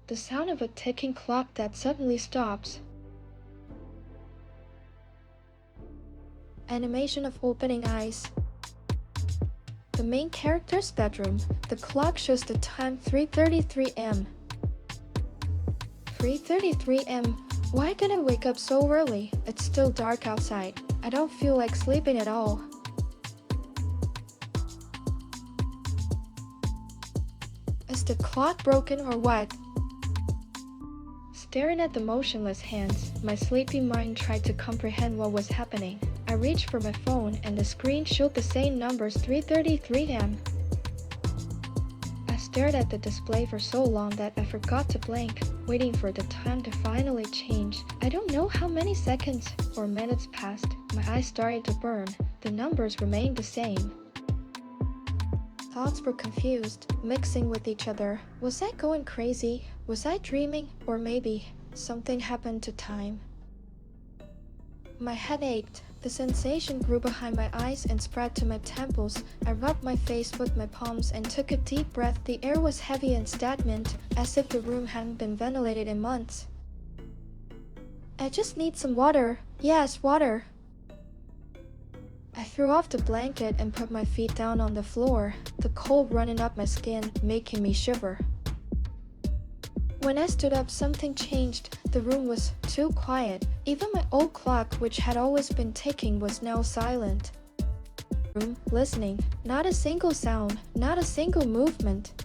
The sound of a ticking clock that suddenly stops. Animation of opening eyes. The main character's bedroom. The clock shows the time 3:33 am. 3:33 am. Why did I wake up so early? It's still dark outside. I don't feel like sleeping at all. Is the clock broken or what? Staring at the motionless hands, my sleepy mind tried to comprehend what was happening. I reached for my phone and the screen showed the same numbers 3:33 am. I stared at the display for so long that I forgot to blink, waiting for the time to finally change. I don't know how many seconds or minutes passed. My eyes started to burn. The numbers remained the same. Thoughts were confused, mixing with each other. Was I going crazy? Was I dreaming? Or maybe something happened to time? My head ached. The sensation grew behind my eyes and spread to my temples. I rubbed my face with my palms and took a deep breath. The air was heavy and stagnant, as if the room hadn't been ventilated in months. I just need some water. Yes, water. I threw off the blanket and put my feet down on the floor, the cold running up my skin, making me shiver. When I stood up, something changed. The room was too quiet. Even my old clock, which had always been ticking, was now silent. Listening, not a single sound, not a single movement.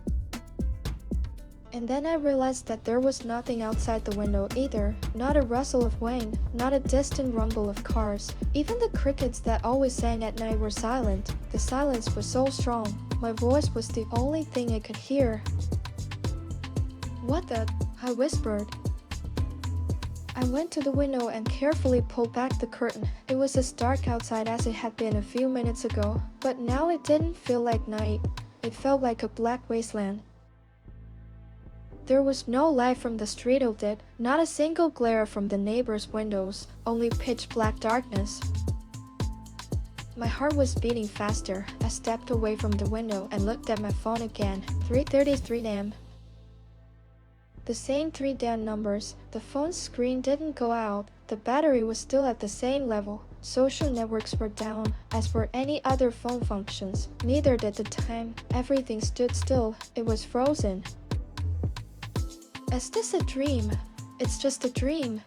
And then I realized that there was nothing outside the window either, not a rustle of wind, not a distant rumble of cars. Even the crickets that always sang at night were silent. The silence was so strong. My voice was the only thing I could hear. What the? I whispered. I went to the window and carefully pulled back the curtain. It was as dark outside as it had been a few minutes ago, but now it didn't feel like night. It felt like a black wasteland. There was no light from the street of it, not a single glare from the neighbors' windows, only pitch black darkness. My heart was beating faster. I stepped away from the window and looked at my phone again. 3:33 am. The same 3 damn numbers. The phone's screen didn't go out. The battery was still at the same level. Social networks were down, as were any other phone functions. Neither did the time. Everything stood still. It was frozen. Is this a dream? It's just a dream.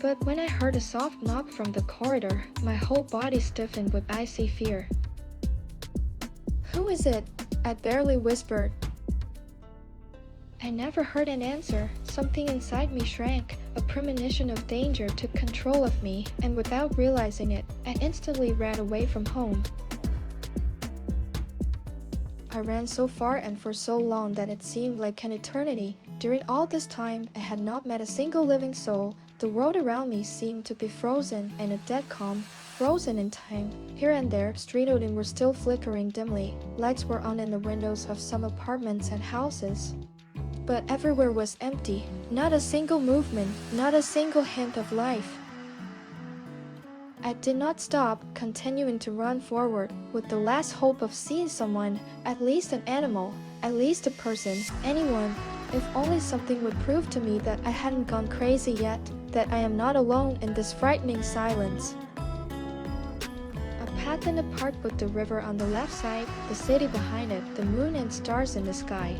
But when I heard a soft knock from the corridor, my whole body stiffened with icy fear. Who is it? I barely whispered. I never heard an answer. Something inside me shrank. A premonition of danger took control of me, and without realizing it, I instantly ran away from home. I ran so far and for so long that it seemed like an eternity. During all this time, I had not met a single living soul. The world around me seemed to be frozen in a dead calm, frozen in time. Here and there, street lights were still flickering dimly. Lights were on in the windows of some apartments and houses. But everywhere was empty. Not a single movement, not a single hint of life. I did not stop, continuing to run forward, with the last hope of seeing someone, at least an animal, at least a person, anyone. If only something would prove to me that I hadn't gone crazy yet, that I am not alone in this frightening silence. A path in the park with the river on the left side, the city behind it, the moon and stars in the sky.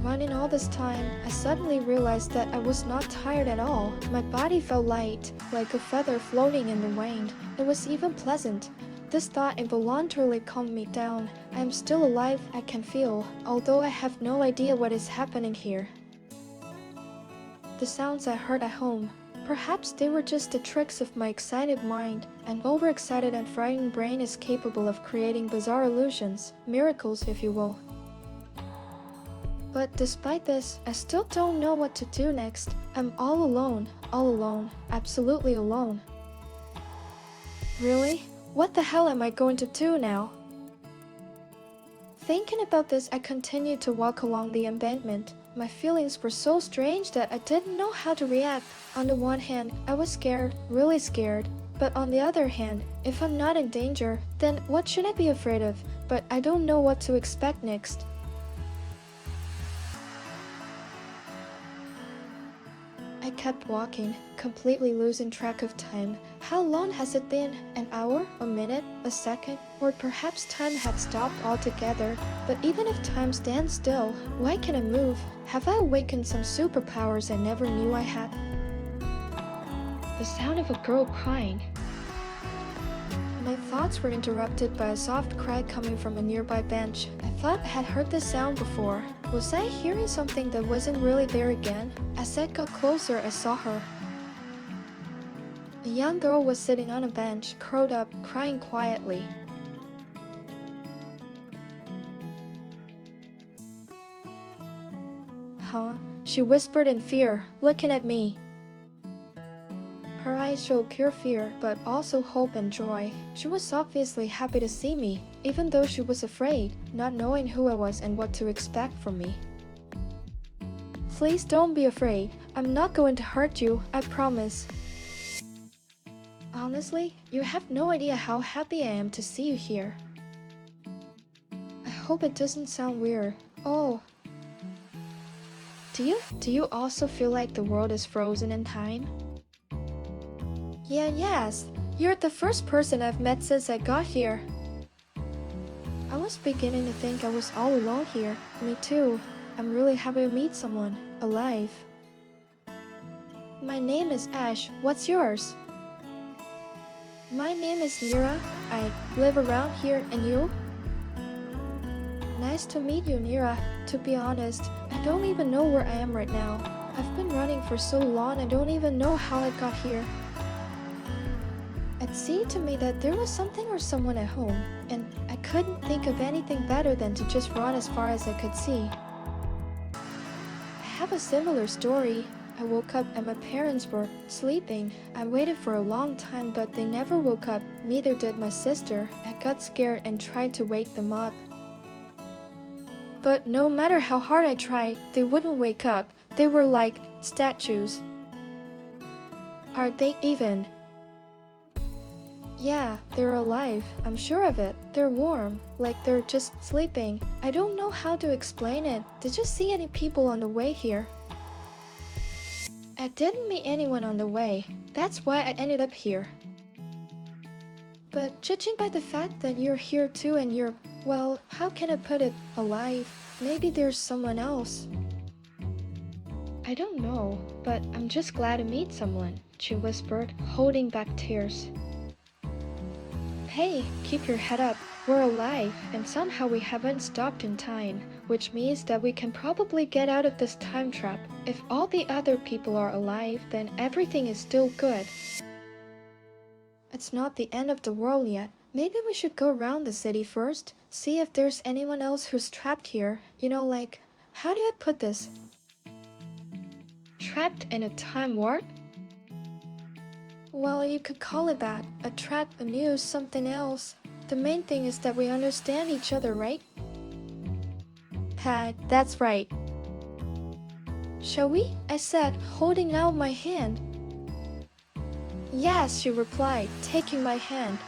Running all this time, I suddenly realized that I was not tired at all. My body felt light, like a feather floating in the wind. It was even pleasant. This thought involuntarily calmed me down. I am still alive, I can feel, although I have no idea what is happening here. The sounds I heard at home, perhaps they were just the tricks of my excited mind. An overexcited and frightened brain is capable of creating bizarre illusions, miracles if you will. But despite this, I still don't know what to do next. I'm all alone, absolutely alone. Really? What the hell am I going to do now? Thinking about this, I continued to walk along the embankment. My feelings were so strange that I didn't know how to react. On the one hand, I was scared, really scared. But on the other hand, if I'm not in danger, then what should I be afraid of? But I don't know what to expect next. kept walking, completely losing track of time. How long has it been? An hour? A minute? A second? Or perhaps time had stopped altogether. But even if time stands still, why can't I move? Have I awakened some superpowers I never knew I had? The sound of a girl crying. My thoughts were interrupted by a soft cry coming from a nearby bench. I thought I had heard this sound before. Was I hearing something that wasn't really there again? As I got closer, I saw her. A young girl was sitting on a bench, curled up, crying quietly. Huh? She whispered in fear, looking at me. Her eyes showed pure fear, but also hope and joy. She was obviously happy to see me, even though she was afraid, not knowing who I was and what to expect from me. Please don't be afraid. I'm not going to hurt you, I promise. Honestly, you have no idea how happy I am to see you here. I hope it doesn't sound weird. Oh. Do you also feel like the world is frozen in time? Yes. You're the first person I've met since I got here. I was beginning to think I was all alone here. Me too. I'm really happy to meet someone, alive. My name is Ash. What's yours? My name is Nira. I live around here, and you? Nice to meet you, Nira. To be honest, I don't even know where I am right now. I've been running for so long I don't even know how I got here. It seemed to me that there was something or someone at home, and I couldn't think of anything better than to just run as far as I could see. I have a similar story. I woke up and my parents were sleeping. I waited for a long time, but they never woke up. Neither did my sister. I got scared and tried to wake them up. But no matter how hard I tried, they wouldn't wake up. They were like statues. Are they even? Yeah, they're alive. I'm sure of it. They're warm, like they're just sleeping. I don't know how to explain it. Did you see any people on the way here? I didn't meet anyone on the way. That's why I ended up here. But judging by the fact that you're here too and you're, well, how can I put it, alive? Maybe there's someone else. I don't know, but I'm just glad to meet someone, she whispered, holding back tears. Hey, keep your head up. We're alive, and somehow we haven't stopped in time, which means that we can probably get out of this time trap. If all the other people are alive, then everything is still good. It's not the end of the world yet. Maybe we should go around the city first, see if there's anyone else who's trapped here. You know, like, how do I put this? Trapped in a time warp? Well, you could call it that. A trap, a muse, something else. The main thing is that we understand each other, right? Pat, that's right. Shall we? I said, holding out my hand. Yes, she replied, taking my hand.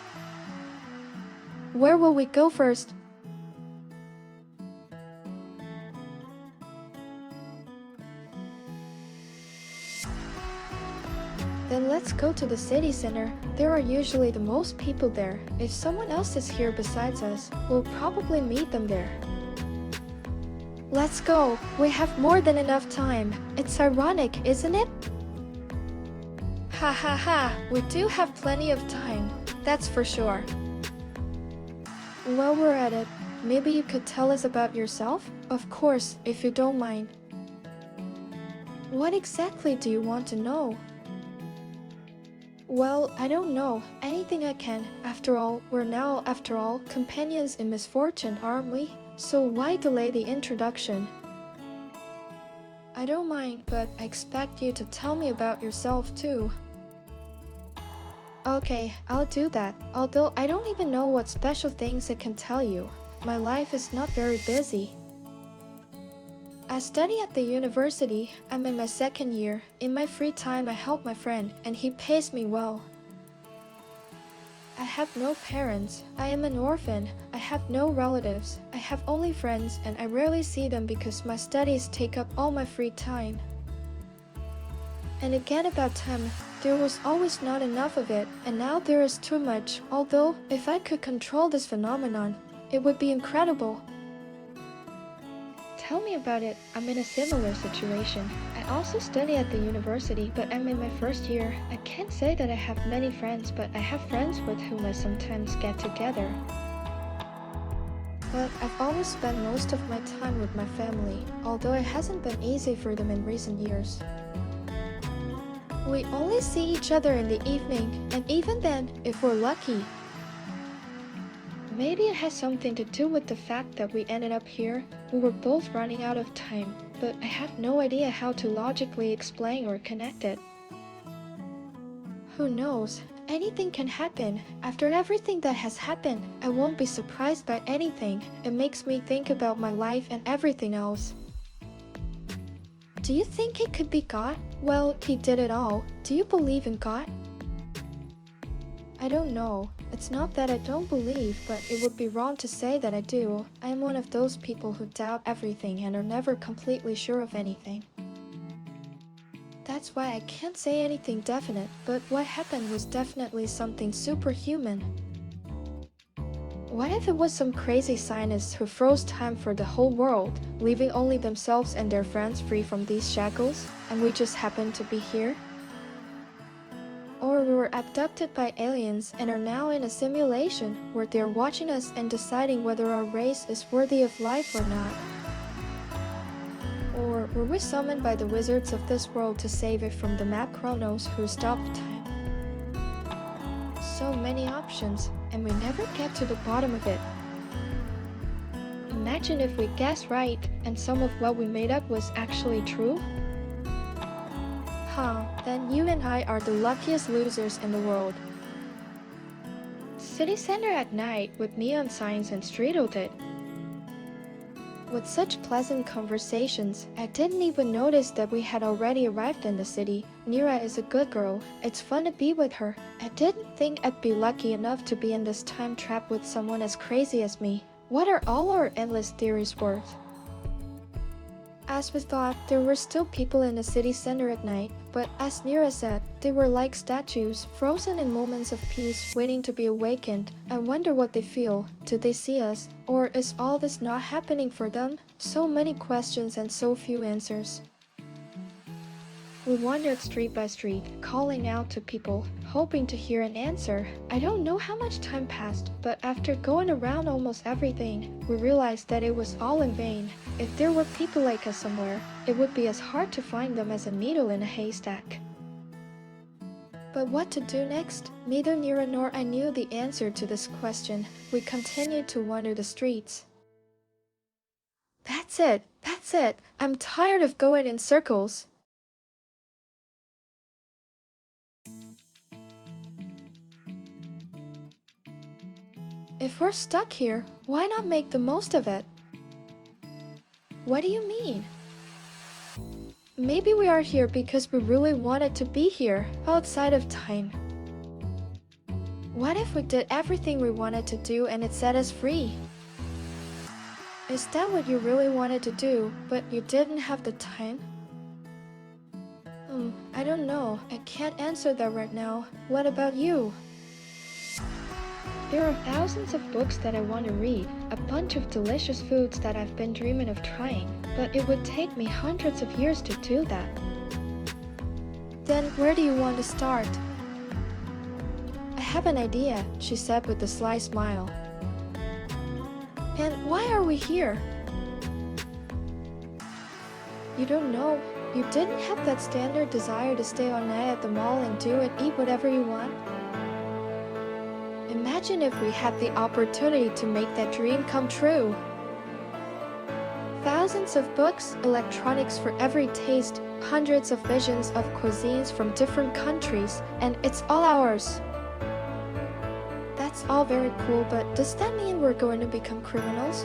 Where will we go first? Then let's go to the city center. There are usually the most people there. If someone else is here besides us, we'll probably meet them there. Let's go. We have more than enough time. It's ironic, isn't it? Ha ha ha, we do have plenty of time. That's for sure. While we're at it, maybe you could tell us about yourself? Of course, if you don't mind. What exactly do you want to know? Well, I don't know. Anything I can. After all, we're now, companions in misfortune, aren't we? So why delay the introduction? I don't mind, but I expect you to tell me about yourself too. Okay, I'll do that. Although I don't even know what special things I can tell you. My life is not very busy. I study at the university. I'm in my second year. In my free time, I help my friend, and he pays me well. I have no parents. I am an orphan. I have no relatives. I have only friends, and I rarely see them because my studies take up all my free time. And again about time, there was always not enough of it, and now there is too much. Although, if I could control this phenomenon, it would be incredible. Tell me about it. I'm in a similar situation. I also study at the university, but I'm in my first year. I can't say that I have many friends, but I have friends with whom I sometimes get together. But I've always spent most of my time with my family, although it hasn't been easy for them in recent years. We only see each other in the evening, and even then, if we're lucky. Maybe it has something to do with the fact that we ended up here. We were both running out of time, but I have no idea how to logically explain or connect it. Who knows? Anything can happen. After everything that has happened, I won't be surprised by anything. It makes me think about my life and everything else. Do you think it could be God? Well, he did it all. Do you believe in God? I don't know. It's not that I don't believe, but it would be wrong to say that I do. I am one of those people who doubt everything and are never completely sure of anything. That's why I can't say anything definite, but what happened was definitely something superhuman. What if it was some crazy scientist who froze time for the whole world, leaving only themselves and their friends free from these shackles, and we just happened to be here? Or we were abducted by aliens and are now in a simulation where they're watching us and deciding whether our race is worthy of life or not. Or were we summoned by the wizards of this world to save it from the mad Chronos who stopped time? So many options, and we never get to the bottom of it. Imagine if we guessed right and some of what we made up was actually true? Then you and I are the luckiest losers in the world. City center at night with neon signs and streetlights it. With such pleasant conversations, I didn't even notice that we had already arrived in the city. Nira is a good girl. It's fun to be with her. I didn't think I'd be lucky enough to be in this time trap with someone as crazy as me. What are all our endless theories worth? As we thought, there were still people in the city center at night, but as Nira said, they were like statues, frozen in moments of peace, waiting to be awakened. I wonder what they feel. Do they see us? Or is all this not happening for them? So many questions and so few answers. We wandered street by street, calling out to people, hoping to hear an answer. I don't know how much time passed, but after going around almost everything, we realized that it was all in vain. If there were people like us somewhere, it would be as hard to find them as a needle in a haystack. But what to do next? Neither Nira nor I knew the answer to this question. We continued to wander the streets. That's it! That's it! I'm tired of going in circles! If we're stuck here, why not make the most of it? What do you mean? Maybe we are here because we really wanted to be here, outside of time. What if we did everything we wanted to do and it set us free? Is that what you really wanted to do, but you didn't have the time? I don't know. I can't answer that right now. What about you? There are thousands of books that I want to read, a bunch of delicious foods that I've been dreaming of trying, but it would take me hundreds of years to do that. Then where do you want to start? I have an idea, she said with a sly smile. And why are we here? You don't know? You didn't have that standard desire to stay all night at the mall and do and eat whatever you want? Imagine if we had the opportunity to make that dream come true. Thousands of books, electronics for every taste, hundreds of visions of cuisines from different countries, and it's all ours. That's all very cool, but does that mean we're going to become criminals?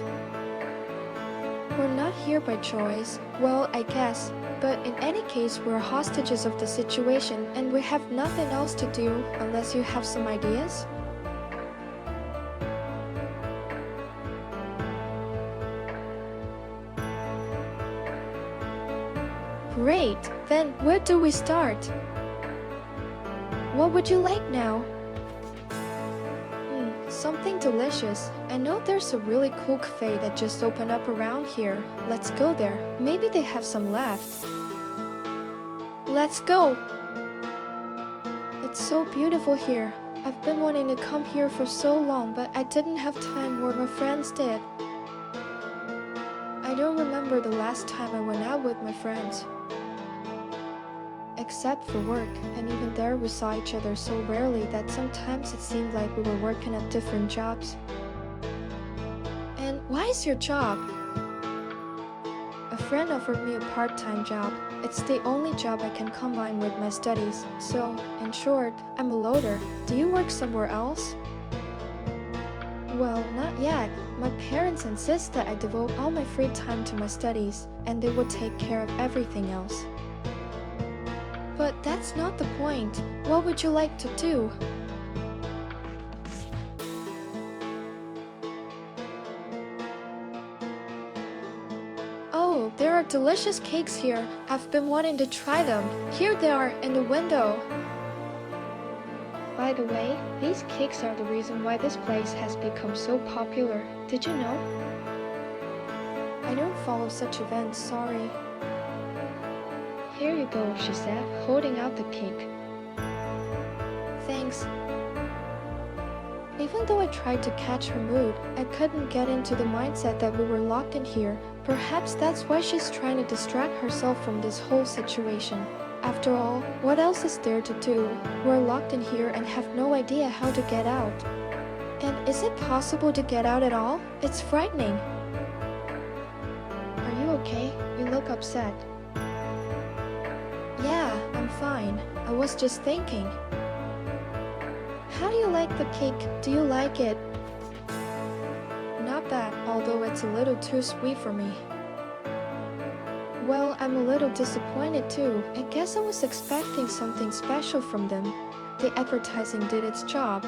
We're not here by choice. Well, I guess. But in any case, we're hostages of the situation, and we have nothing else to do unless you have some ideas? Great! Then where do we start? What would you like now? Something delicious. I know there's a really cool cafe that just opened up around here. Let's go there. Maybe they have some left. Let's go! It's so beautiful here. I've been wanting to come here for so long, but I didn't have time where my friends did. I don't remember the last time I went out with my friends. Except for work, and even there we saw each other so rarely that sometimes it seemed like we were working at different jobs. And why is your job? A friend offered me a part-time job. It's the only job I can combine with my studies. So, in short, I'm a loader. Do you work somewhere else? Well, not yet. My parents insist that I devote all my free time to my studies, and they will take care of everything else. But that's not the point. What would you like to do? Oh, there are delicious cakes here. I've been wanting to try them. Here they are in the window. By the way, these cakes are the reason why this place has become so popular. Did you know? I don't follow such events, sorry. Here you go, she said, holding out the cake. Thanks. Even though I tried to catch her mood, I couldn't get into the mindset that we were locked in here. Perhaps that's why she's trying to distract herself from this whole situation. After all, what else is there to do? We're locked in here and have no idea how to get out. And is it possible to get out at all? It's frightening. Are you okay? You look upset. Yeah, I'm fine. I was just thinking. How do you like the cake? Do you like it? Not bad, although it's a little too sweet for me. Well, I'm a little disappointed too. I guess I was expecting something special from them. The advertising did its job.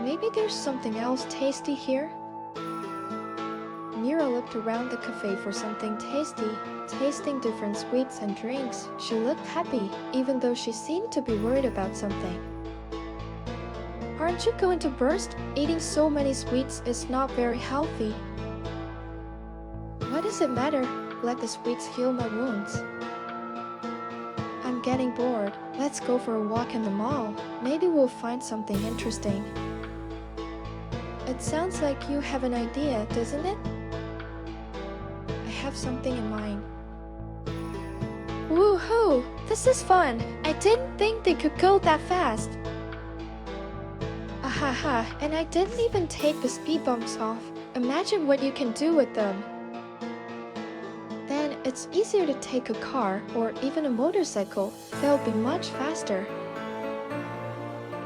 Maybe there's something else tasty here? Mira looked around the cafe for something tasty. Tasting different sweets and drinks, she looked happy, even though she seemed to be worried about something. Aren't you going to burst? Eating so many sweets is not very healthy. What does it matter? Let the sweets heal my wounds. I'm getting bored. Let's go for a walk in the mall. Maybe we'll find something interesting. It sounds like you have an idea, doesn't it? I have something in mind. Woohoo! This is fun! I didn't think they could go that fast! Ahaha, and I didn't even take the speed bumps off. Imagine what you can do with them. Then it's easier to take a car or even a motorcycle. They'll be much faster.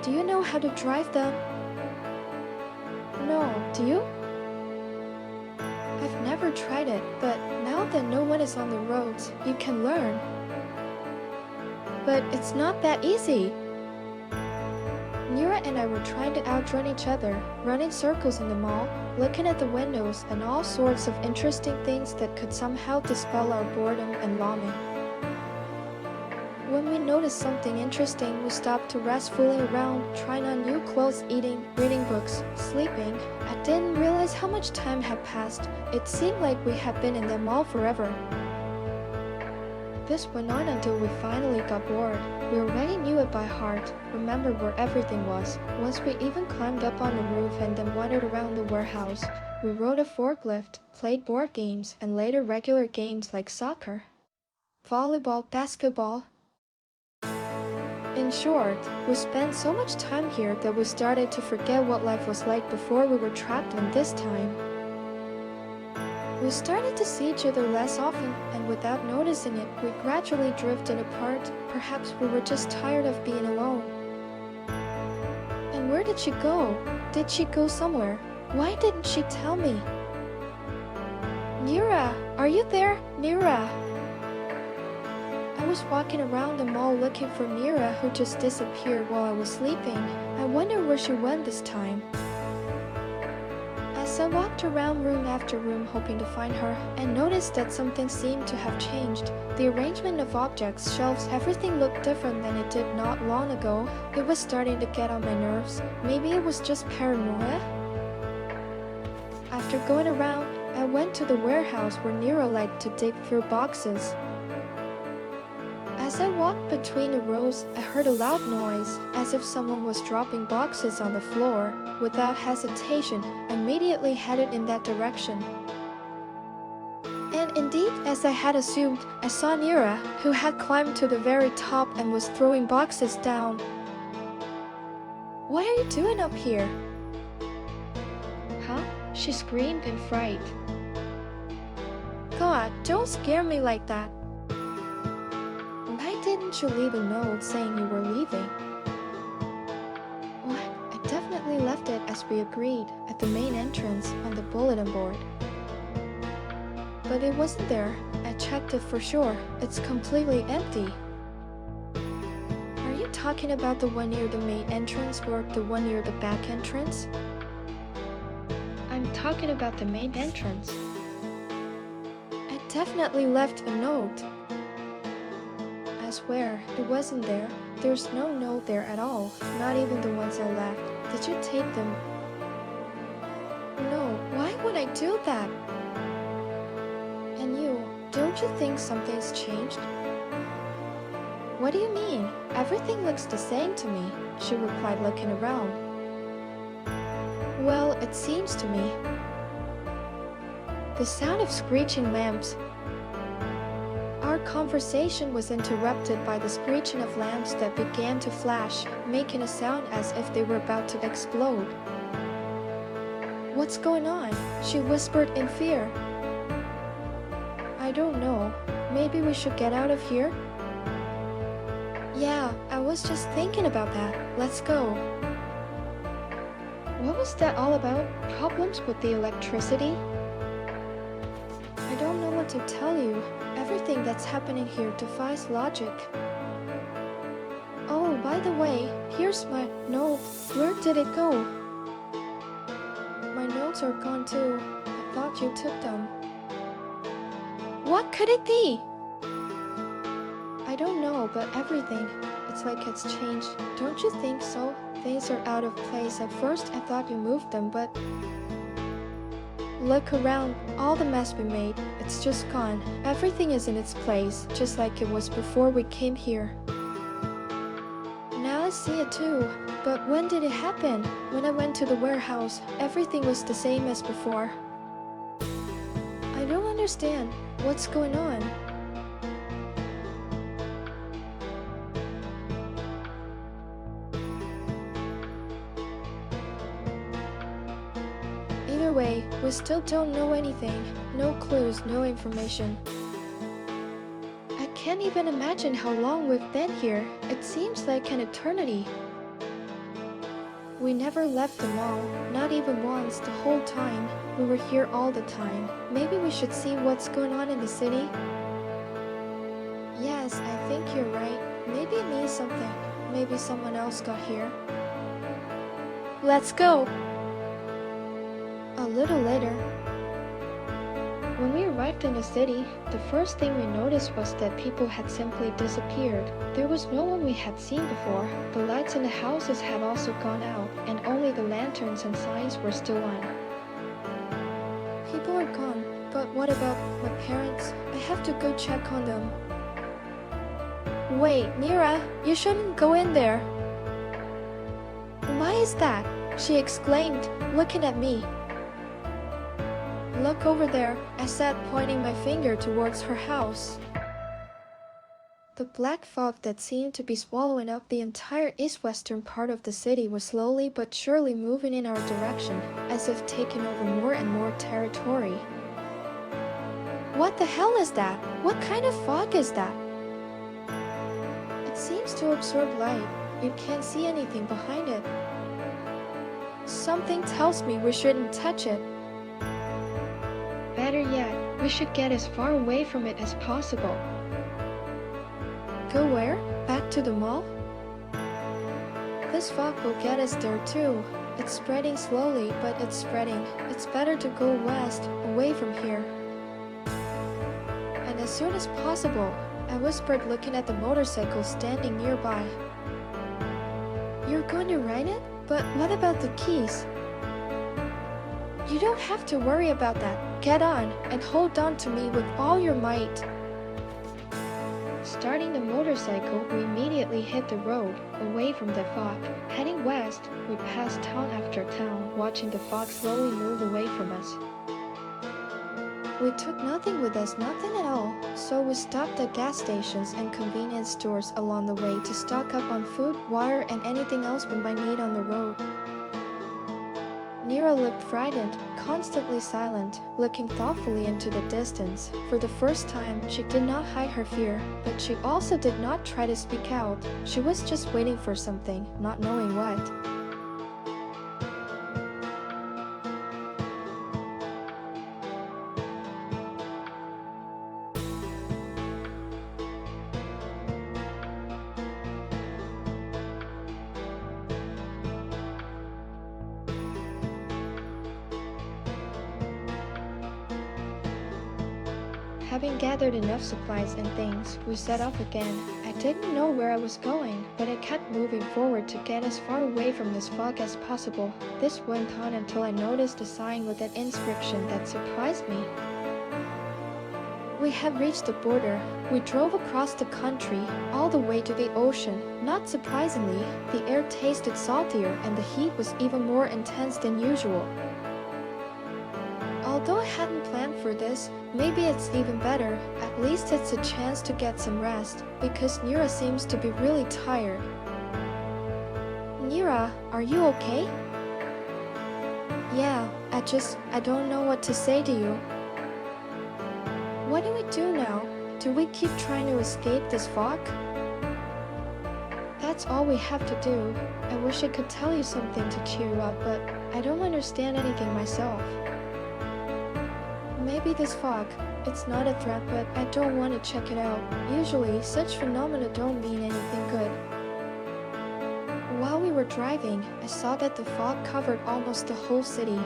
Do you know how to drive them? No, do you? I've never tried it, but now that no one is on the roads, you can learn. But it's not that easy. Nira and I were trying to outrun each other, running circles in the mall, looking at the windows and all sorts of interesting things that could somehow dispel our boredom and longing. When we noticed something interesting, we stopped to rest fooling around, trying on new clothes, eating, reading books, sleeping. I didn't realize how much time had passed. It seemed like we had been in the mall forever. This went on until we finally got bored. We already knew it by heart, remembered where everything was. Once we even climbed up on the roof and then wandered around the warehouse. We rode a forklift, played board games, and later regular games like soccer, volleyball, basketball. In short, we spent so much time here that we started to forget what life was like before we were trapped in this time. We started to see each other less often, and without noticing it, we gradually drifted apart. Perhaps we were just tired of being alone. And where did she go? Did she go somewhere? Why didn't she tell me? Nira, are you there? Nira! I was walking around the mall looking for Nira, who just disappeared while I was sleeping. I wonder where she went this time. As As I walked around room after room hoping to find her, I noticed that something seemed to have changed. The arrangement of objects, shelves, everything looked different than it did not long ago. It was starting to get on my nerves. Maybe it was just paranoia? After going around, I went to the warehouse where Nero liked to dig through boxes. As I walked between the rows, I heard a loud noise, as if someone was dropping boxes on the floor. Without hesitation, I immediately headed in that direction. And indeed, as I had assumed, I saw Nira, who had climbed to the very top and was throwing boxes down. "What are you doing up here?" "Huh?" she screamed in fright. "God, don't scare me like that. Why didn't you leave a note saying you were leaving?" "What? I definitely left it as we agreed, at the main entrance on the bulletin board. But it wasn't there. I checked it for sure. It's completely empty." "Are you talking about the one near the main entrance or the one near the back entrance?" "I'm talking about the main entrance. I definitely left a note." "I swear, it wasn't there. There's no note there at all, not even the ones I left. Did you take them?" "No, why would I do that?" "And you, don't you think something's changed?" "What do you mean? Everything looks the same to me," she replied, looking around. "Well, it seems to me." The sound of screeching lamps. Our conversation was interrupted by the screeching of lamps that began to flash, making a sound as if they were about to explode. "What's going on?" she whispered in fear. "I don't know. Maybe we should get out of here?" "Yeah, I was just thinking about that. Let's go." What was that all about? Problems with the electricity? I don't know what to tell you. Everything that's happening here defies logic. Oh, by the way, here's my note. Where did it go? My notes are gone too. I thought you took them. What could it be? I don't know, but everything, it's like it's changed. Don't you think so? Things are out of place. At first, I thought you moved them, but... Look around. All the mess we made, it's just gone. Everything is in its place, just like it was before we came here. Now I see it too. But when did it happen? When I went to the warehouse, everything was the same as before. I don't understand. What's going on? Either way, we still don't know anything. No clues, no information. I can't even imagine how long we've been here. It seems like an eternity. We never left the mall, not even once the whole time. We were here all the time. Maybe we should see what's going on in the city? Yes, I think you're right. Maybe it means something. Maybe someone else got here. Let's go! A little later, when we arrived in the city, the first thing we noticed was that people had simply disappeared. There was no one we had seen before. The lights in the houses had also gone out, and only the lanterns and signs were still on. People are gone, but what about my parents? I have to go check on them. Wait, Nira, you shouldn't go in there. Why is that? She exclaimed, looking at me. Look over there, I said, pointing my finger towards her house. The black fog that seemed to be swallowing up the entire east-western part of the city was slowly but surely moving in our direction, as if taking over more and more territory. What the hell is that? What kind of fog is that? It seems to absorb light. You can't see anything behind it. Something tells me we shouldn't touch it. Better yet, we should get as far away from it as possible. Go where? Back to the mall? This fog will get us there too. It's spreading slowly, but it's spreading. It's better to go west, away from here. And as soon as possible, I whispered, looking at the motorcycle standing nearby. You're going to ride it? But what about the keys? You don't have to worry about that. Get on and hold on to me with all your might. Starting the motorcycle, we immediately hit the road, away from the fog. Heading west, we passed town after town, watching the fog slowly move away from us. We took nothing with us, nothing at all, so we stopped at gas stations and convenience stores along the way to stock up on food, water, and anything else we might need on the road. Nira looked frightened, constantly silent, looking thoughtfully into the distance. For the first time, she did not hide her fear, but she also did not try to speak out. She was just waiting for something, not knowing what. Having gathered enough supplies and things, we set off again. I didn't know where I was going, but I kept moving forward to get as far away from this fog as possible. This went on until I noticed a sign with an inscription that surprised me. We had reached the border. We drove across the country, all the way to the ocean. Not surprisingly, the air tasted saltier and the heat was even more intense than usual. Although I hadn't planned for this, maybe it's even better. At least it's a chance to get some rest, because Nira seems to be really tired. Nira, are you okay? Yeah, I don't know what to say to you. What do we do now? Do we keep trying to escape this fog? That's all we have to do. I wish I could tell you something to cheer you up, but I don't understand anything myself. Maybe this fog, it's not a threat, but I don't want to check it out. Usually, such phenomena don't mean anything good. While we were driving, I saw that the fog covered almost the whole city.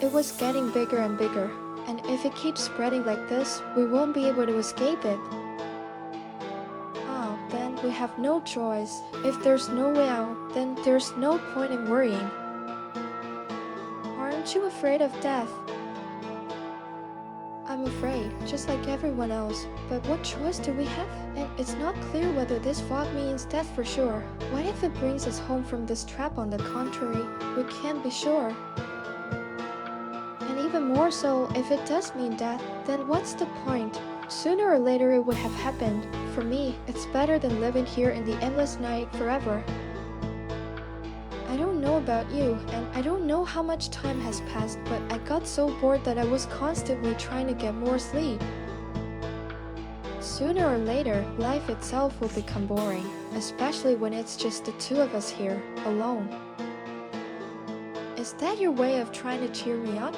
It was getting bigger and bigger, and if it keeps spreading like this, we won't be able to escape it. Oh, then we have no choice. If there's no way out, then there's no point in worrying. Aren't you afraid of death? I'm afraid, just like everyone else. But what choice do we have? And it's not clear whether this fog means death for sure. What if it brings us home from this trap? On the contrary, we can't be sure. And even more so, if it does mean death, then what's the point? Sooner or later it would have happened. For me, it's better than living here in the endless night forever. I don't know about you, and I don't know how much time has passed, but I got so bored that I was constantly trying to get more sleep. Sooner or later, life itself will become boring, especially when it's just the two of us here, alone. Is that your way of trying to cheer me up?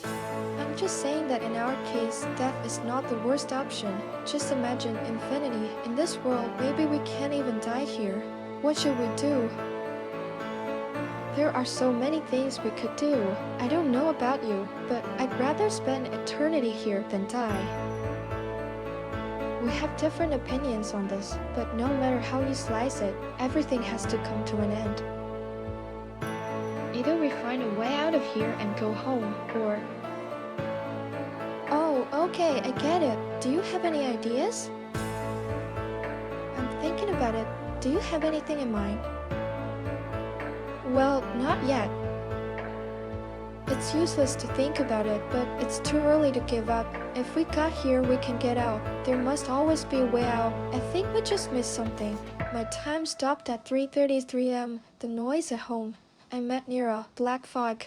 I'm just saying that in our case, death is not the worst option. Just imagine infinity. In this world, maybe we can't even die here. What should we do? There are so many things we could do. I don't know about you, but I'd rather spend eternity here than die. We have different opinions on this, but no matter how you slice it, everything has to come to an end. Either we find a way out of here and go home, or... Oh, okay, I get it. Do you have any ideas? I'm thinking about it. Do you have anything in mind? Well, not yet. It's useless to think about it, but it's too early to give up. If we got here, we can get out. There must always be a way out. I think we just missed something. My time stopped at 3:33 am. The noise at home. I met Nira, black fog.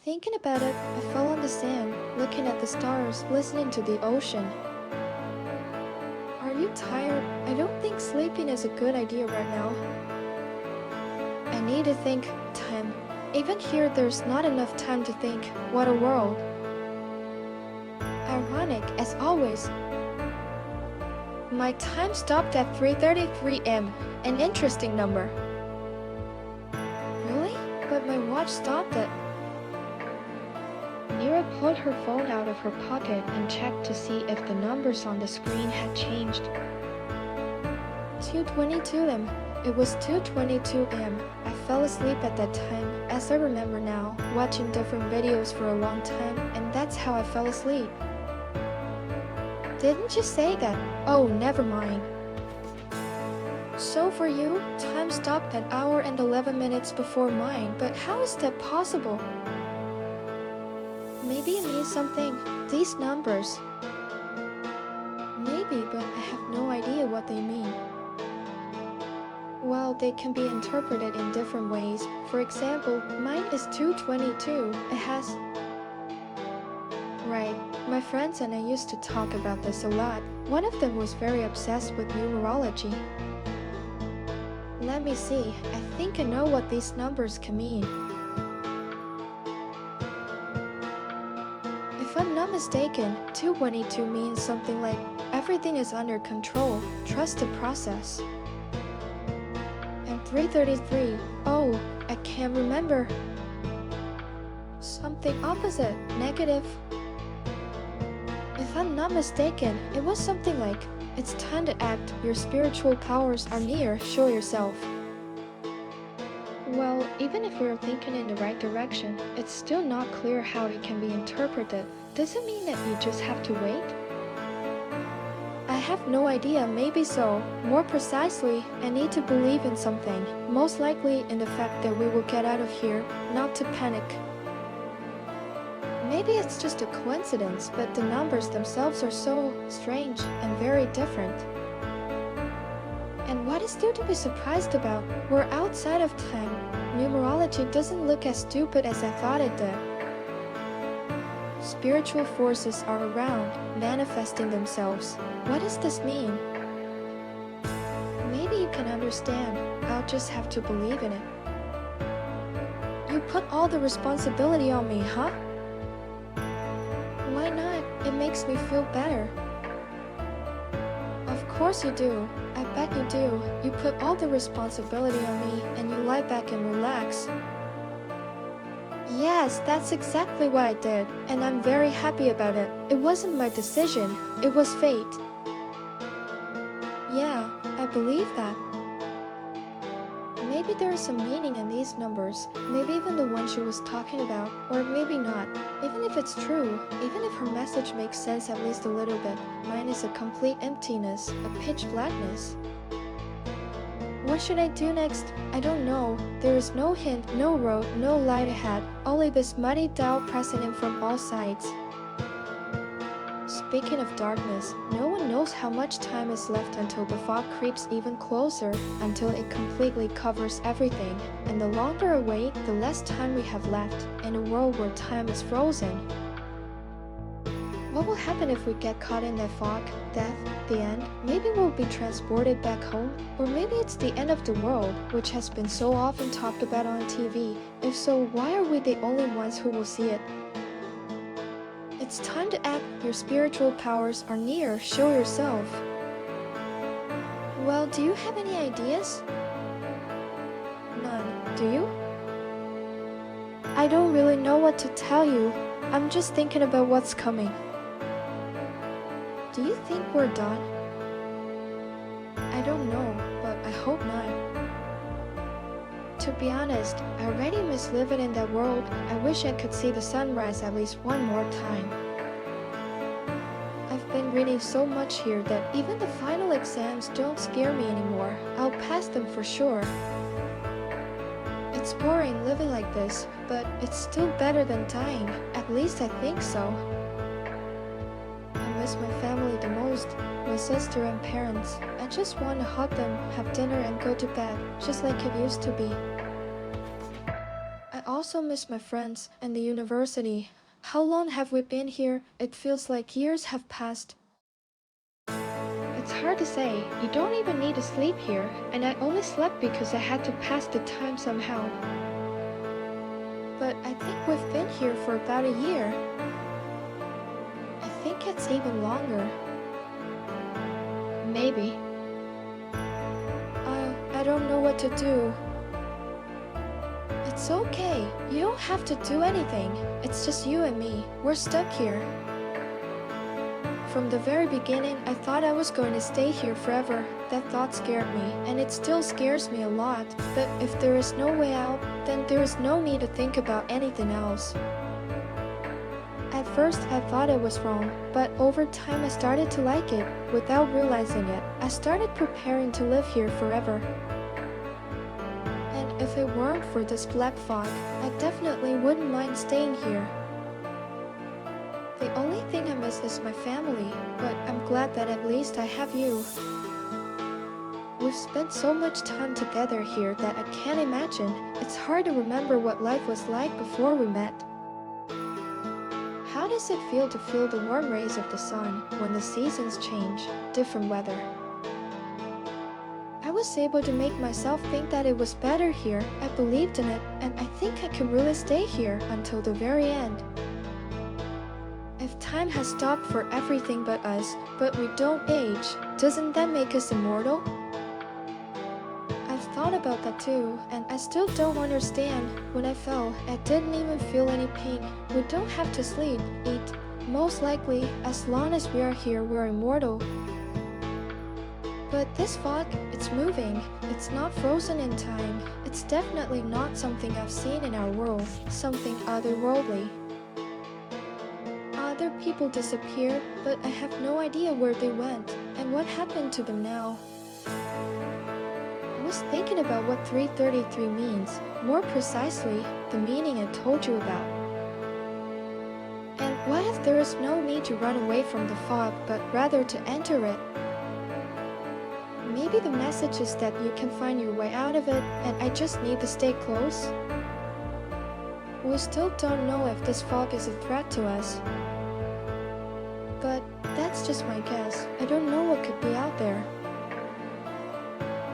Thinking about it, I fell on the sand, looking at the stars, listening to the ocean. Are you tired? I don't think sleeping is a good idea right now. I need to think. Time. Even here, there's not enough time to think. What a world. Ironic, as always. My time stopped at 3:33 am. An interesting number. Really? But my watch stopped at... Nira pulled her phone out of her pocket and checked to see if the numbers on the screen had changed. 2:22 am. It was 2:22 am. I fell asleep at that time, as I remember now, watching different videos for a long time, and that's how I fell asleep. Didn't you say that? Oh, never mind. So for you, time stopped an hour and 11 minutes before mine, but how is that possible? Maybe it means something. These numbers. Maybe, but I have no idea what they mean. Well, they can be interpreted in different ways. For example, mine is 2:22. It has... Right. My friends and I used to talk about this a lot. One of them was very obsessed with numerology. Let me see. I think I know what these numbers can mean. If I'm not mistaken, 2:22 means something like, everything is under control, trust the process. And 3:33, oh, I can't remember. Something opposite, negative. If I'm not mistaken, it was something like, it's time to act, your spiritual powers are near, show yourself. Well, even if we're thinking in the right direction, it's still not clear how it can be interpreted. Does it mean that you just have to wait? I have no idea, maybe so. More precisely, I need to believe in something, most likely in the fact that we will get out of here, not to panic. Maybe it's just a coincidence, but the numbers themselves are so strange and very different. And what is there to be surprised about? We're outside of time. Numerology doesn't look as stupid as I thought it did. Spiritual forces are around, manifesting themselves. What does this mean? Maybe you can understand. I'll just have to believe in it. You put all the responsibility on me, huh? Why not? It makes me feel better. Of course you do. I bet you do. You put all the responsibility on me and you lie back and relax. Yes, that's exactly what I did, and I'm very happy about it. It wasn't my decision, it was fate. Yeah, I believe that. Maybe there is some meaning in these numbers, maybe even the one she was talking about, or maybe not. Even if it's true, even if her message makes sense at least a little bit, mine is a complete emptiness, a pitch blackness. What should I do next? I don't know. There is no hint, no road, no light ahead, only this muddy doubt pressing in from all sides. Speaking of darkness, no one knows how much time is left until the fog creeps even closer, until it completely covers everything. And the longer I wait, the less time we have left, in a world where time is frozen. What will happen if we get caught in that fog? Death? The end? Maybe we'll be transported back home? Or maybe it's the end of the world, which has been so often talked about on TV. If so, why are we the only ones who will see it? It's time to act. Your spiritual powers are near. Show yourself. Well, do you have any ideas? None. Do you? I don't really know what to tell you. I'm just thinking about what's coming. Do you think we're done? I don't know, but I hope not. To be honest, I already miss living in that world. I wish I could see the sunrise at least one more time. I've been reading so much here that even the final exams don't scare me anymore. I'll pass them for sure. It's boring living like this, but it's still better than dying. At least I think so. I miss my family the most, my sister and parents. I just want to hug them, have dinner and go to bed, just like it used to be. I also miss my friends and the university. How long have we been here? It feels like years have passed. It's hard to say. You don't even need to sleep here, and I only slept because I had to pass the time somehow. But I think we've been here for about a year. I think it's even longer. Maybe. I don't know what to do. It's okay. You don't have to do anything. It's just you and me. We're stuck here. From the very beginning, I thought I was going to stay here forever. That thought scared me, and it still scares me a lot. But if there is no way out, then there is no need to think about anything else. At first, I thought it was wrong, but over time I started to like it. Without realizing it, I started preparing to live here forever. And if it weren't for this black fog, I definitely wouldn't mind staying here. The only thing I miss is my family, but I'm glad that at least I have you. We've spent so much time together here that I can't imagine. It's hard to remember what life was like before we met. How does it feel to feel the warm rays of the sun when the seasons change, different weather? I was able to make myself think that it was better here. I believed in it, and I think I can really stay here until the very end. If time has stopped for everything but us, but we don't age, doesn't that make us immortal? I've thought about that too, and I still don't understand. When I fell, I didn't even feel any pain. We don't have to sleep, eat. Most likely, as long as we are here, we're immortal. But this fog, it's moving. It's not frozen in time. It's definitely not something I've seen in our world, something otherworldly. Other people disappeared, but I have no idea where they went, and what happened to them now. I was thinking about what 333 means, more precisely, the meaning I told you about. And what if there is no need to run away from the fog, but rather to enter it? Maybe the message is that you can find your way out of it, and I just need to stay close? We still don't know if this fog is a threat to us. But that's just my guess. I don't know what could be out there.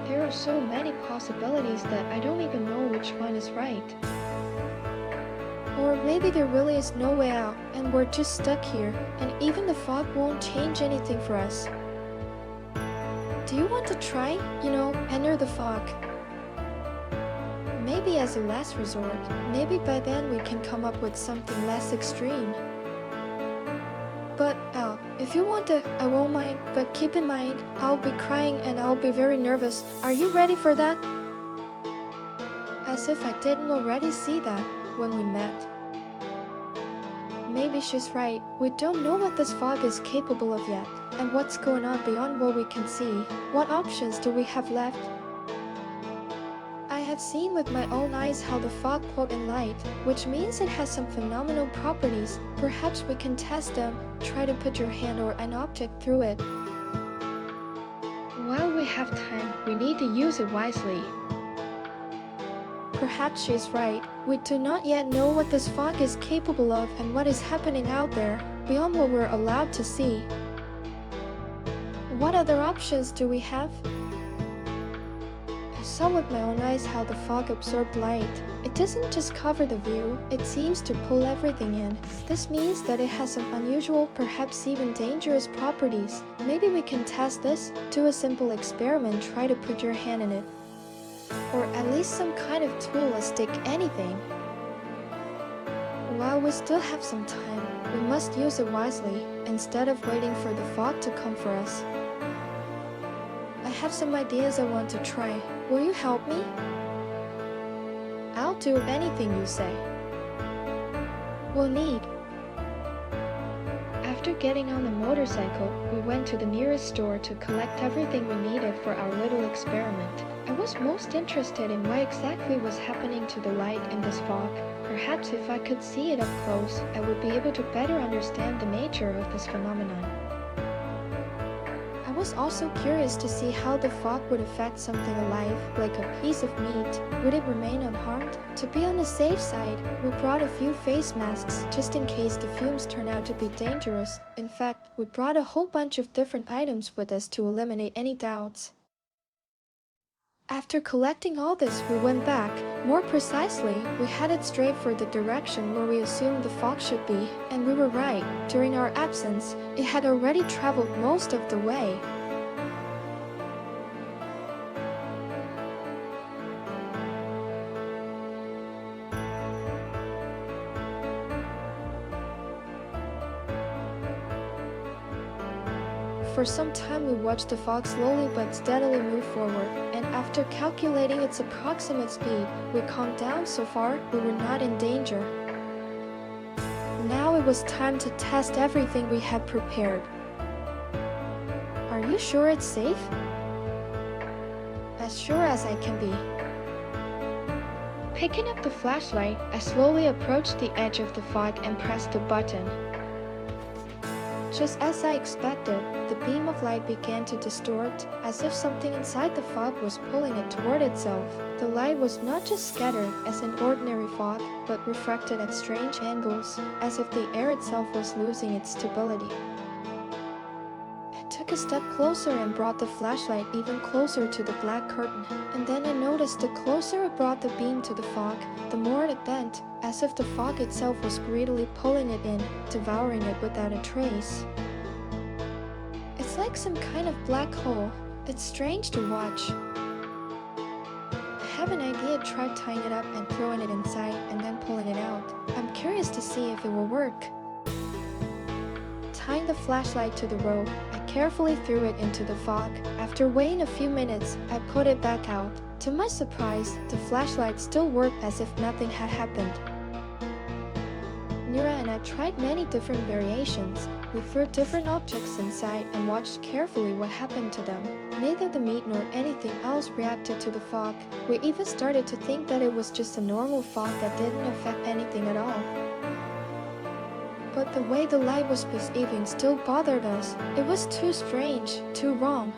There are so many possibilities that I don't even know which one is right. Or maybe there really is no way out, and we're just stuck here, and even the fog won't change anything for us. Do you want to try, enter the fog? Maybe as a last resort. Maybe by then we can come up with something less extreme. But, if you want to, I won't mind, but keep in mind, I'll be crying and I'll be very nervous. Are you ready for that? As if I didn't already see that when we met. Maybe she's right. We don't know what this fog is capable of yet, and what's going on beyond what we can see. What options do we have left? I have seen with my own eyes how the fog pulls in light, which means it has some phenomenal properties. Perhaps we can test them. Try to put your hand or an object through it. While we have time, we need to use it wisely. Perhaps she's right. We do not yet know what this fog is capable of and what is happening out there, beyond what we're allowed to see. What other options do we have? I saw with my own eyes how the fog absorbed light. It doesn't just cover the view, it seems to pull everything in. This means that it has some unusual, perhaps even dangerous properties. Maybe we can test this, do a simple experiment, try to put your hand in it. Or at least some kind of tool, a stick, anything. While we still have some time, we must use it wisely, instead of waiting for the fog to come for us. I have some ideas I want to try. Will you help me? I'll do anything you say. We'll need. After getting on the motorcycle, we went to the nearest store to collect everything we needed for our little experiment. I was most interested in what exactly was happening to the light in this fog. Perhaps if I could see it up close, I would be able to better understand the nature of this phenomenon. I was also curious to see how the fog would affect something alive, like a piece of meat. Would it remain unharmed? To be on the safe side, we brought a few face masks just in case the fumes turn out to be dangerous. In fact, we brought a whole bunch of different items with us to eliminate any doubts. After collecting all this, we went back. More precisely, we headed straight for the direction where we assumed the fog should be, and we were right. During our absence, it had already traveled most of the way. For some time we watched the fog slowly but steadily move forward, and after calculating its approximate speed, we calmed down. So far, we were not in danger. Now it was time to test everything we had prepared. Are you sure it's safe? As sure as I can be. Picking up the flashlight, I slowly approached the edge of the fog and pressed the button. Just as I expected, the beam of light began to distort, as if something inside the fog was pulling it toward itself. The light was not just scattered as in ordinary fog, but refracted at strange angles, as if the air itself was losing its stability. I took a step closer and brought the flashlight even closer to the black curtain, and then I noticed the closer I brought the beam to the fog, the more it bent, as if the fog itself was greedily pulling it in, devouring it without a trace. It's like some kind of black hole. It's strange to watch. I have an idea. Try tying it up and throwing it inside and then pulling it out. I'm curious to see if it will work. Tying the flashlight to the rope, I carefully threw it into the fog. After waiting a few minutes, I put it back out. To my surprise, the flashlight still worked as if nothing had happened. Nira and I tried many different variations. We threw different objects inside and watched carefully what happened to them. Neither the meat nor anything else reacted to the fog. We even started to think that it was just a normal fog that didn't affect anything at all. But the way the light was behaving still bothered us. It was too strange, too wrong.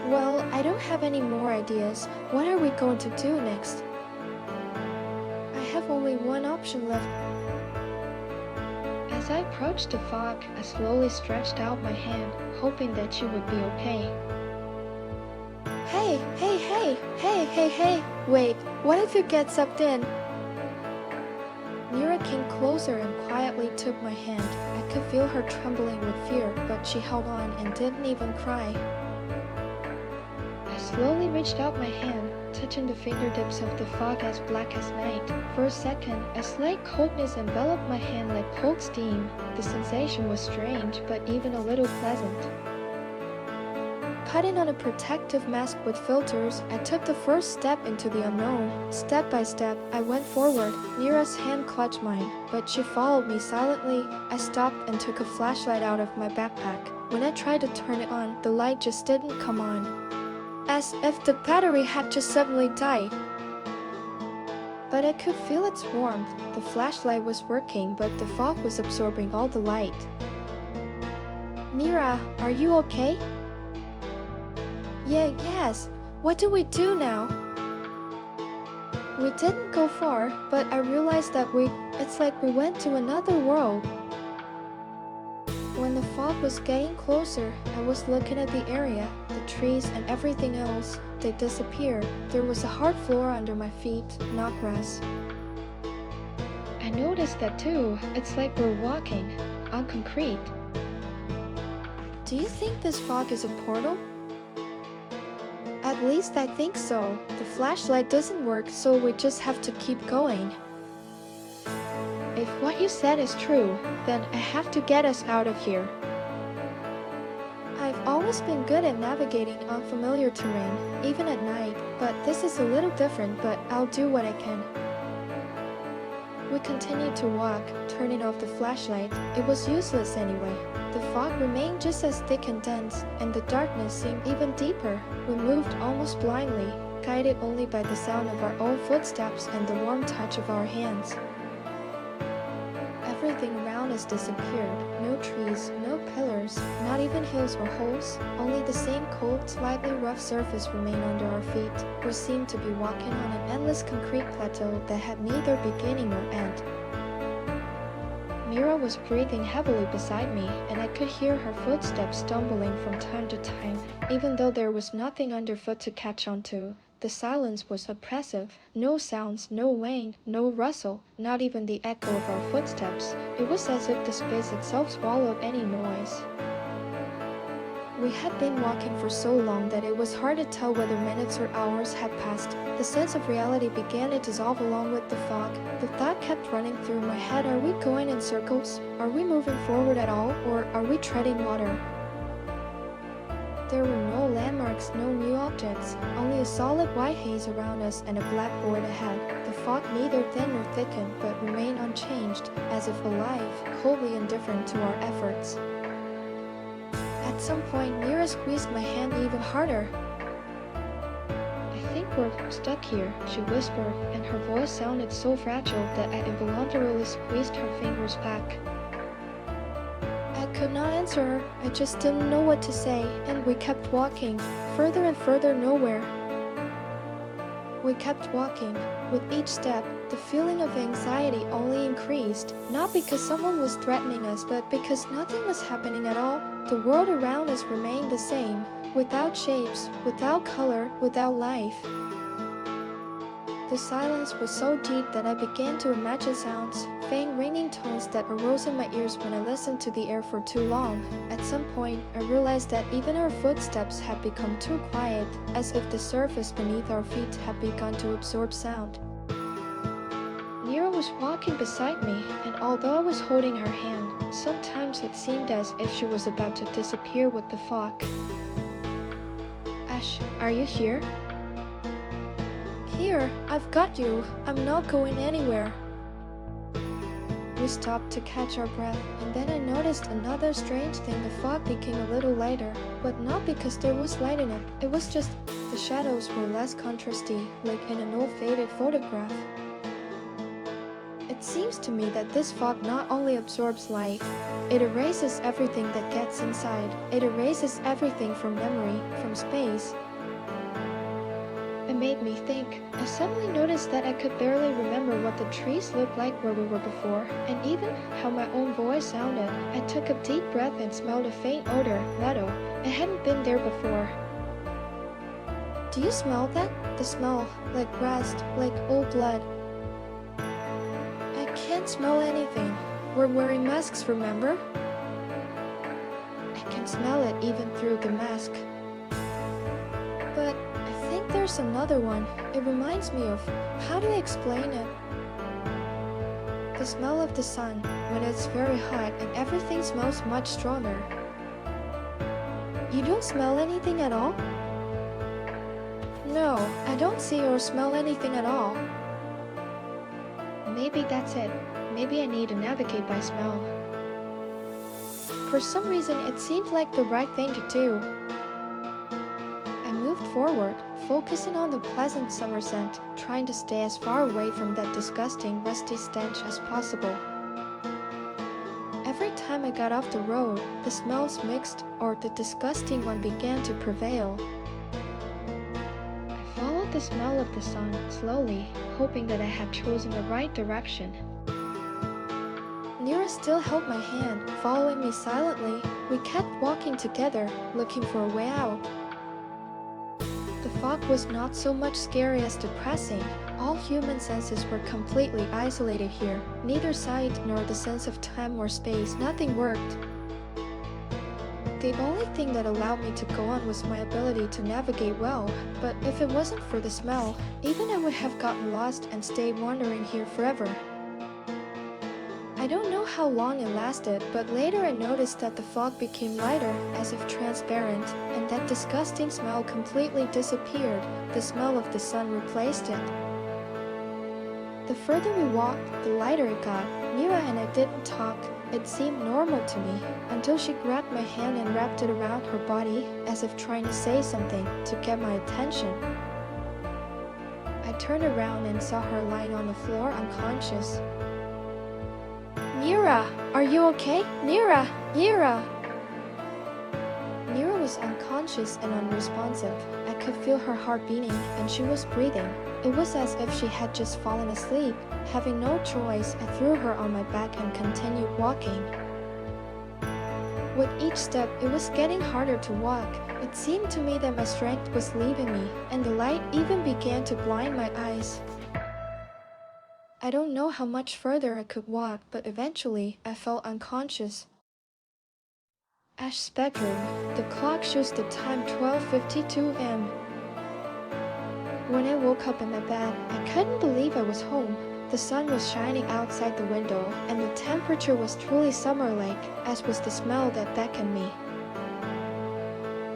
Well, I don't have any more ideas. What are we going to do next? I have only one option left. As I approached the fog, I slowly stretched out my hand, hoping that you would be okay. Hey! Wait, what if you get sucked in? Nira came closer and quietly took my hand. I could feel her trembling with fear, but she held on and didn't even cry. I slowly reached out my hand, touching the fingertips of the fog as black as night. For a second, a slight coldness enveloped my hand like cold steam. The sensation was strange, but even a little pleasant. Putting on a protective mask with filters, I took the first step into the unknown. Step by step, I went forward. Nira's hand clutched mine, but she followed me silently. I stopped and took a flashlight out of my backpack. When I tried to turn it on, the light just didn't come on, as if the battery had just suddenly died. But I could feel its warmth. The flashlight was working, but the fog was absorbing all the light. Nira, are you okay? Yes. What do we do now? We didn't go far, but I realized that it's like we went to another world. When the fog was getting closer, I was looking at the area, the trees and everything else. They disappeared. There was a hard floor under my feet, not grass. I noticed that too. It's like we're walking on concrete. Do you think this fog is a portal? At least I think so. The flashlight doesn't work, so we just have to keep going. If what you said is true, then I have to get us out of here. I've always been good at navigating unfamiliar terrain, even at night, but this is a little different, but I'll do what I can. We continued to walk, turning off the flashlight. It was useless anyway. The fog remained just as thick and dense, and the darkness seemed even deeper. We moved almost blindly, guided only by the sound of our own footsteps and the warm touch of our hands. Everything around us disappeared. No trees, no pillars, not even hills or holes. Only the same cold, slightly rough surface remained under our feet. We seemed to be walking on an endless concrete plateau that had neither beginning nor end. Mira was breathing heavily beside me, and I could hear her footsteps stumbling from time to time, even though there was nothing underfoot to catch onto. The silence was oppressive. No sounds, no wind, no rustle, not even the echo of our footsteps. It was as if the space itself swallowed any noise. We had been walking for so long that it was hard to tell whether minutes or hours had passed. The sense of reality began to dissolve along with the fog. The thought kept running through my head, are we going in circles? Are we moving forward at all? Or are we treading water? There were no landmarks, no new objects, only a solid white haze around us and a black void ahead. The fog neither thinned nor thickened, but remained unchanged, as if alive, coldly indifferent to our efforts. At some point, Mira squeezed my hand even harder. "I think we're stuck here," she whispered, and her voice sounded so fragile that I involuntarily squeezed her fingers back. I could not answer her. I just didn't know what to say, and we kept walking, further and further nowhere. We kept walking. With each step, the feeling of anxiety only increased, not because someone was threatening us, but because nothing was happening at all. The world around us remained the same, without shapes, without color, without life. The silence was so deep that I began to imagine sounds, faint ringing tones that arose in my ears when I listened to the air for too long. At some point, I realized that even our footsteps had become too quiet, as if the surface beneath our feet had begun to absorb sound. Nira was walking beside me, and although I was holding her hand, sometimes it seemed as if she was about to disappear with the fog. "Ash, are you here?" "Here, I've got you. I'm not going anywhere." We stopped to catch our breath, and then I noticed another strange thing. The fog became a little lighter, but not because there was light in it. It was just the shadows were less contrasty, like in an old faded photograph. It seems to me that this fog not only absorbs light, it erases everything that gets inside. It erases everything from memory, from space. It made me think. I suddenly noticed that I could barely remember what the trees looked like where we were before, and even how my own voice sounded. I took a deep breath and smelled a faint odor, metal. It hadn't been there before. "Do you smell that?" The smell, like rust, like old blood. "I can't smell anything. We're wearing masks, remember?" "I can smell it even through the mask. But there's another one. It reminds me of, how do I explain it? The smell of the sun, when it's very hot and everything smells much stronger." "You don't smell anything at all?" "No, I don't see or smell anything at all." Maybe that's it. Maybe I need to navigate by smell. For some reason, it seemed like the right thing to do. I moved forward, focusing on the pleasant summer scent, trying to stay as far away from that disgusting, rusty stench as possible. Every time I got off the road, the smells mixed, or the disgusting one began to prevail. I followed the smell of the sun slowly, hoping that I had chosen the right direction. Nira still held my hand, following me silently. We kept walking together, looking for a way out. The fog was not so much scary as depressing. All human senses were completely isolated here. Neither sight nor the sense of time or space. Nothing worked. The only thing that allowed me to go on was my ability to navigate well. But if it wasn't for the smell, even I would have gotten lost and stayed wandering here forever. I don't know how long it lasted, but later I noticed that the fog became lighter, as if transparent, and that disgusting smell completely disappeared. The smell of the sun replaced it. The further we walked, the lighter it got. Mira and I didn't talk. It seemed normal to me, until she grabbed my hand and wrapped it around her body, as if trying to say something, to get my attention. I turned around and saw her lying on the floor unconscious. "Nira, are you okay? Nira! Nira!" Nira was unconscious and unresponsive. I could feel her heart beating, and she was breathing. It was as if she had just fallen asleep. Having no choice, I threw her on my back and continued walking. With each step, it was getting harder to walk. It seemed to me that my strength was leaving me, and the light even began to blind my eyes. I don't know how much further I could walk, but eventually I felt unconscious. Ash's bedroom. The clock shows the time 12:52 am. When I woke up in my bed, I couldn't believe I was home. The sun was shining outside the window, and the temperature was truly summer-like, as was the smell that beckoned me.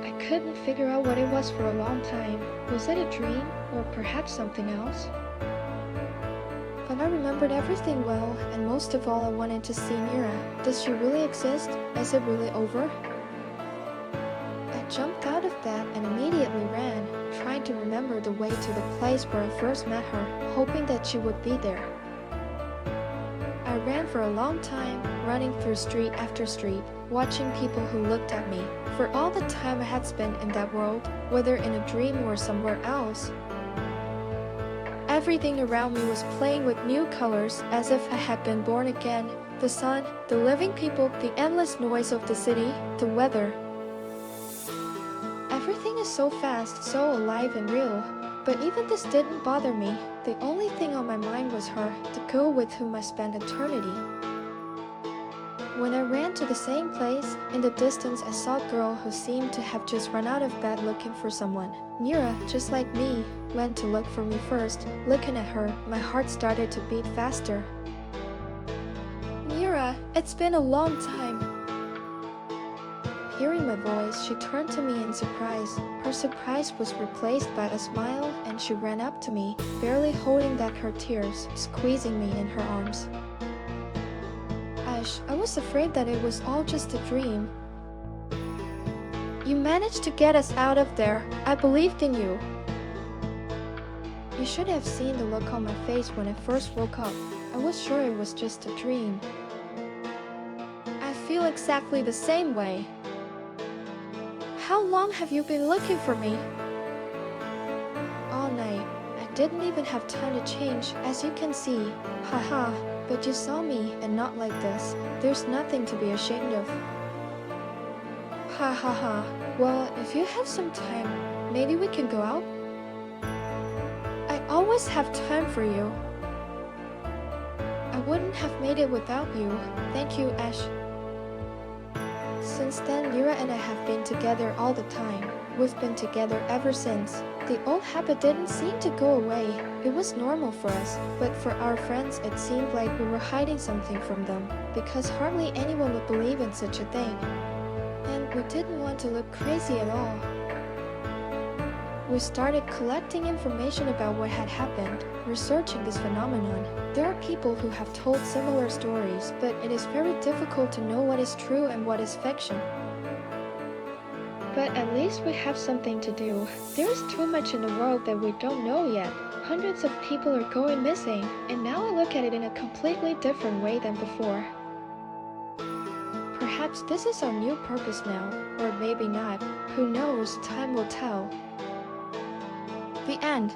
I couldn't figure out what it was for a long time. Was it a dream, or perhaps something else? But I remembered everything well, and most of all I wanted to see Mira. Does she really exist? Is it really over? I jumped out of bed and immediately ran, trying to remember the way to the place where I first met her, hoping that she would be there. I ran for a long time, running through street after street, watching people who looked at me. For all the time I had spent in that world, whether in a dream or somewhere else, everything around me was playing with new colors, as if I had been born again. The sun, the living people, the endless noise of the city, the weather. Everything is so fast, so alive and real. But even this didn't bother me. The only thing on my mind was her, the girl with whom I spent eternity. When I ran to the same place, in the distance I saw a girl who seemed to have just run out of bed looking for someone. Mira, just like me, went to look for me first. Looking at her, my heart started to beat faster. Mira, it's been a long time. Hearing my voice, she turned to me in surprise. Her surprise was replaced by a smile, and she ran up to me, barely holding back her tears, squeezing me in her arms. Ash, I was afraid that it was all just a dream. You managed to get us out of there. I believed in you. You should have seen the look on my face when I first woke up. I was sure it was just a dream. I feel exactly the same way. How long have you been looking for me? All night. I didn't even have time to change, as you can see. Haha, but you saw me, and not like this. There's nothing to be ashamed of. Ha ha ha. Well, if you have some time, maybe we can go out? I always have time for you. I wouldn't have made it without you. Thank you, Ash. Since then, Mira and I have been together all the time. We've been together ever since. The old habit didn't seem to go away. It was normal for us, but for our friends it seemed like we were hiding something from them, because hardly anyone would believe in such a thing. And we didn't want to look crazy at all. We started collecting information about what had happened, researching this phenomenon. There are people who have told similar stories, but it is very difficult to know what is true and what is fiction. But at least we have something to do. There is too much in the world that we don't know yet. Hundreds of people are going missing, and now I look at it in a completely different way than before. Perhaps this is our new purpose now, or maybe not. Who knows, time will tell. The end.